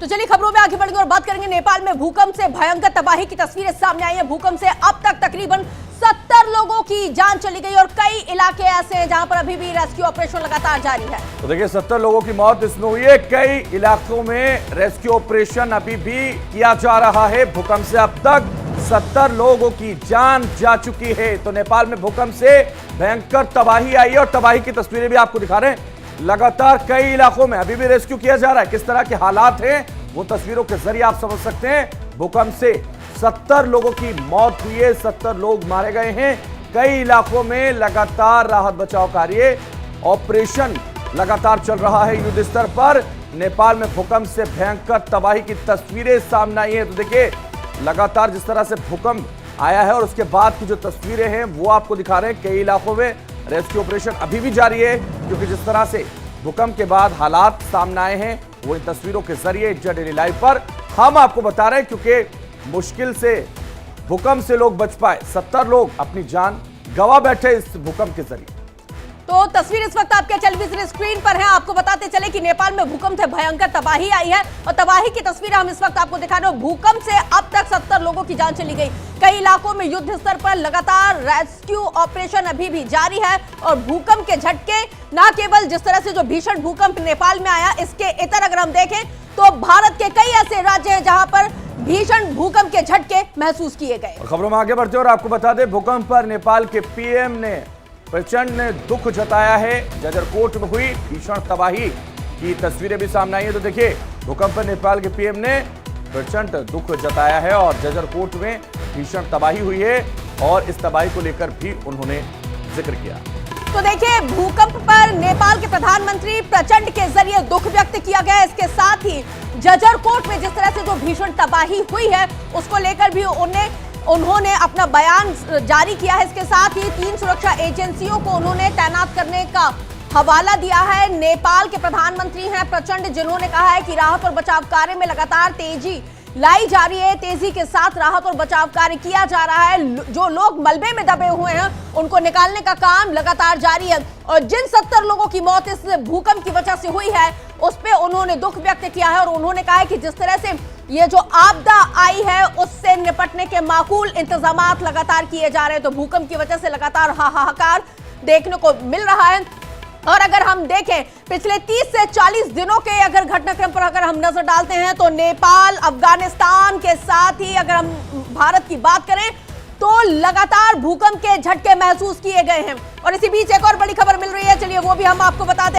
तो चलिए खबरों में आगे बढ़ेंगे और बात करेंगे नेपाल में भूकंप से भयंकर तबाही की तस्वीरें सामने आई हैं। भूकंप से अब तक तकरीबन 70 लोगों की जान चली गई और कई इलाके ऐसे हैं जहां पर अभी भी रेस्क्यू ऑपरेशन लगातार जारी है। तो देखिए 70 लोगों की मौत इसमें हुई है। कई इलाकों में रेस्क्यू ऑपरेशन अभी भी किया जा रहा है। भूकंप से अब तक 70 लोगों की जान जा चुकी है। तो नेपाल में भूकंप से भयंकर तबाही आई है और तबाही की तस्वीरें भी आपको दिखा रहे हैं। लगातार कई इलाकों में अभी भी रेस्क्यू किया जा रहा है। किस तरह के हालात हैं वो तस्वीरों के जरिए आप समझ सकते हैं। भूकंप से 70 लोगों की मौत हुई है, 70 लोग मारे गए हैं। कई इलाकों में लगातार राहत बचाव कार्य ऑपरेशन लगातार चल रहा है युद्ध स्तर पर। नेपाल में भूकंप से भयंकर तबाही की तस्वीरें सामने आई हैं। तो देखिए लगातार जिस तरह से भूकंप आया है और उसके बाद की जो तस्वीरें हैं वो आपको दिखा रहे हैं। कई इलाकों में रेस्क्यू ऑपरेशन अभी भी जारी है, क्योंकि जिस तरह से भूकंप के बाद हालात सामने आए हैं वो इन तस्वीरों के जरिए इंडिया डेली लाइव पर हम आपको बता रहे हैं। क्योंकि मुश्किल से भूकंप से लोग बच पाए, 70 लोग अपनी जान गंवा बैठे इस भूकंप के जरिए। तो तस्वीर इस वक्त आपके टेलीविजन स्क्रीन पर है। आपको बताते चले कि नेपाल में भूकंप से भयंकर तबाही आई है और तबाही की तस्वीर हम इस वक्त आपको दिखा रहे हैं। भूकंप से अब तक 70 लोगों की जान चली गई। कई इलाकों में युद्ध स्तर पर लगातार रेस्क्यू ऑपरेशन अभी भी जारी है और भूकंप के झटके न केवल जिस तरह से जो भीषण भूकंप नेपाल में आया, इसके इतर अगर हम देखें तो भारत के कई ऐसे राज्य हैं जहां पर भीषण भूकंप के झटके महसूस किए गए। खबरों में आगे बढ़ते और आपको बता दें भूकंप पर नेपाल के पीएम ने प्रचंड ने दुख जताया है। जजरकोट में हुई भीषण तबाही की तस्वीरें भी सामने आई है। तो देखिए भूकंप पर नेपाल के पीएम ने प्रचंड दुख जताया है और जजरकोट में भीषण तबाही हुई है और इस तबाही को लेकर भी उन्होंने जिक्र किया। तो देखिए भूकंप पर नेपाल के प्रधानमंत्री प्रचंड के जरिए दुख व्यक्त किया गया। इसके साथ ही जजरकोट में जिस तरह से जो भीषण तबाही हुई है उसको लेकर भी उन्होंने अपना बयान जारी किया है। इसके साथ ही 3 सुरक्षा एजेंसियों को उन्होंने तैनात करने का हवाला दिया है। नेपाल के प्रधानमंत्री हैं प्रचंड, जिन्होंने कहा है कि राहत और बचाव कार्य में लगातार तेजी लाई जा रही है। तेजी के साथ राहत और बचाव कार्य किया जा रहा है। जो लोग मलबे में दबे हुए हैं उनको निकालने का काम लगातार जारी है और जिन 70 लोगों की मौत इस भूकंप की वजह से हुई है उस पे उन्होंने दुख व्यक्त किया है और उन्होंने कहा है कि जिस तरह से ये जो आपदा आई है उससे निपटने के माकूल इंतजामात लगातार किए जा रहे हैं। तो भूकंप की वजह से लगातार हाहाकार देखने को मिल रहा है। और अगर हम देखें पिछले 30 से 40 दिनों के अगर घटनाक्रम पर अगर हम नजर डालते हैं तो नेपाल, अफगानिस्तान के साथ ही अगर हम भारत की बात करें तो लगातार भूकंप के झटके महसूस किए गए हैं। और इसी बीच एक और बड़ी खबर मिल रही है, चलिए वो भी हम आपको बता दें।